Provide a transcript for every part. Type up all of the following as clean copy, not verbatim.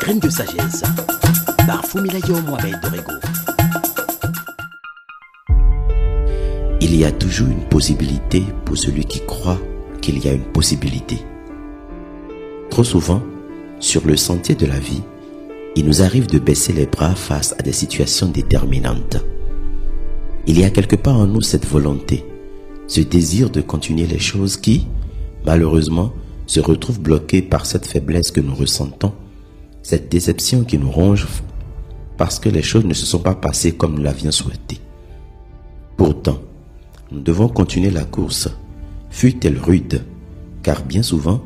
Graines de sagesse par Fumilayo Mohamed Dorego. Il y a toujours une possibilité pour celui qui croit qu'il y a une possibilité. Trop souvent, sur le sentier de la vie, il nous arrive de baisser les bras face à des situations déterminantes. Il y a quelque part en nous cette volonté, ce désir de continuer les choses qui, malheureusement, se retrouvent bloquées par cette faiblesse que nous ressentons, cette déception qui nous ronge parce que les choses ne se sont pas passées comme nous l'avions souhaité. Pourtant, nous devons continuer la course, fût-elle rude, car bien souvent,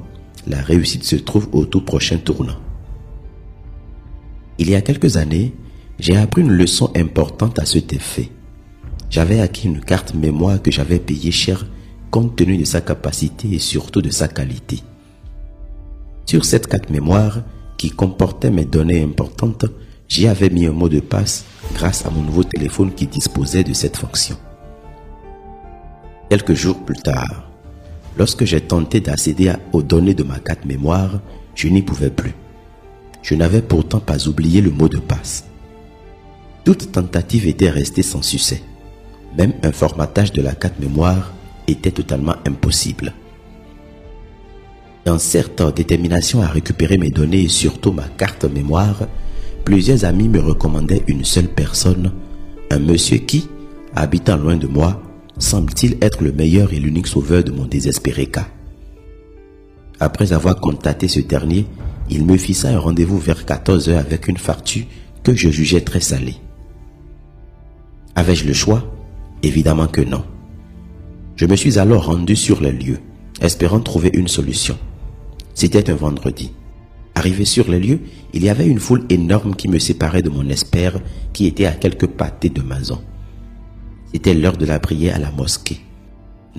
la réussite se trouve au tout prochain tournant. Il y a quelques années, j'ai appris une leçon importante à cet effet. J'avais acquis une carte mémoire que j'avais payée cher compte tenu de sa capacité et surtout de sa qualité. Sur cette carte mémoire, qui comportait mes données importantes, j'y avais mis un mot de passe grâce à mon nouveau téléphone qui disposait de cette fonction. Quelques jours plus tard, lorsque j'ai tenté d'accéder aux données de ma carte mémoire, je n'y pouvais plus. Je n'avais pourtant pas oublié le mot de passe. Toute tentative était restée sans succès. Même un formatage de la carte mémoire était totalement impossible. Dans cette détermination à récupérer mes données et surtout ma carte mémoire, plusieurs amis me recommandaient une seule personne, un monsieur qui, habitant loin de moi, semble-t-il être le meilleur et l'unique sauveur de mon désespéré cas. Après avoir contacté ce dernier, il me fixa un rendez-vous vers 14h avec une facture que je jugeais très salée. Avais-je le choix? Évidemment que non. Je me suis alors rendu sur les lieux, espérant trouver une solution. C'était un vendredi. Arrivé sur les lieux, il y avait une foule énorme qui me séparait de mon espère qui était à quelques pâtés de maison. C'était l'heure de la prière à la mosquée.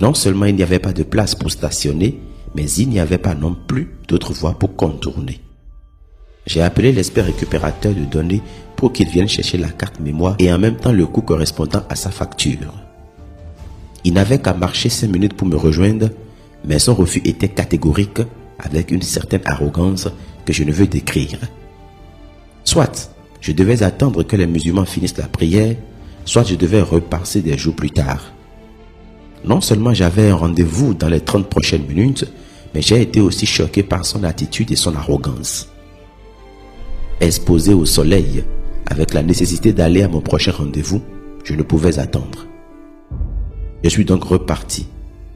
Non seulement il n'y avait pas de place pour stationner, mais il n'y avait pas non plus d'autre voie pour contourner. J'ai appelé l'expert récupérateur de données pour qu'il vienne chercher la carte mémoire et en même temps le coût correspondant à sa facture. Il n'avait qu'à marcher 5 minutes pour me rejoindre, mais son refus était catégorique avec une certaine arrogance que je ne veux décrire. Soit je devais attendre que les musulmans finissent la prière, soit je devais repasser des jours plus tard. Non seulement j'avais un rendez-vous dans les 30 prochaines minutes, mais j'ai été aussi choqué par son attitude et son arrogance. Exposé au soleil, avec la nécessité d'aller à mon prochain rendez-vous, je ne pouvais attendre. Je suis donc reparti,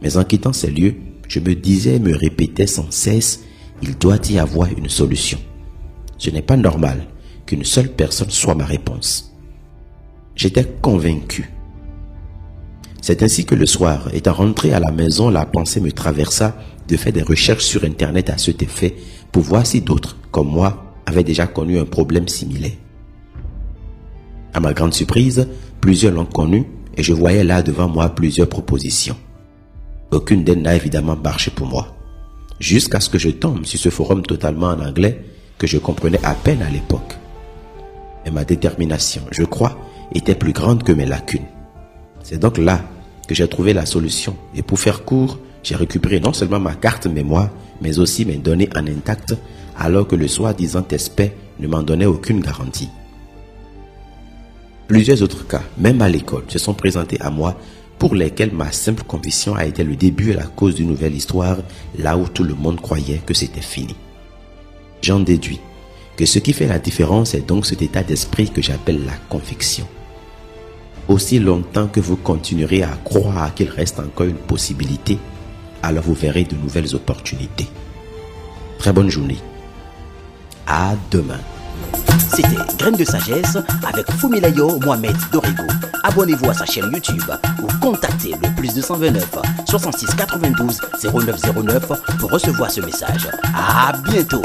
mais en quittant ces lieux, je me disais et me répétais sans cesse, il doit y avoir une solution. Ce n'est pas normal qu'une seule personne soit ma réponse. J'étais convaincu. C'est ainsi que le soir, étant rentré à la maison, la pensée me traversa de faire des recherches sur Internet à cet effet pour voir si d'autres, comme moi, avaient déjà connu un problème similaire. À ma grande surprise, plusieurs l'ont connu et je voyais là devant moi plusieurs propositions. Aucune d'elles n'a évidemment marché pour moi. Jusqu'à ce que je tombe sur ce forum totalement en anglais que je comprenais à peine à l'époque. Et ma détermination, je crois, était plus grande que mes lacunes. C'est donc là que j'ai trouvé la solution. Et pour faire court, j'ai récupéré non seulement ma carte mémoire, mais aussi mes données en intact, alors que le soi-disant expert ne m'en donnait aucune garantie. Plusieurs autres cas, même à l'école, se sont présentés à moi pour lesquels ma simple conviction a été le début et la cause d'une nouvelle histoire, là où tout le monde croyait que c'était fini. J'en déduis que ce qui fait la différence est donc cet état d'esprit que j'appelle la conviction. Aussi longtemps que vous continuerez à croire qu'il reste encore une possibilité, alors vous verrez de nouvelles opportunités. Très bonne journée. À demain. C'était Graines de sagesse avec Fumilayo Mohamed Dorego. Abonnez-vous à sa chaîne YouTube ou contactez le +229 66 92 0909 pour recevoir ce message. À bientôt.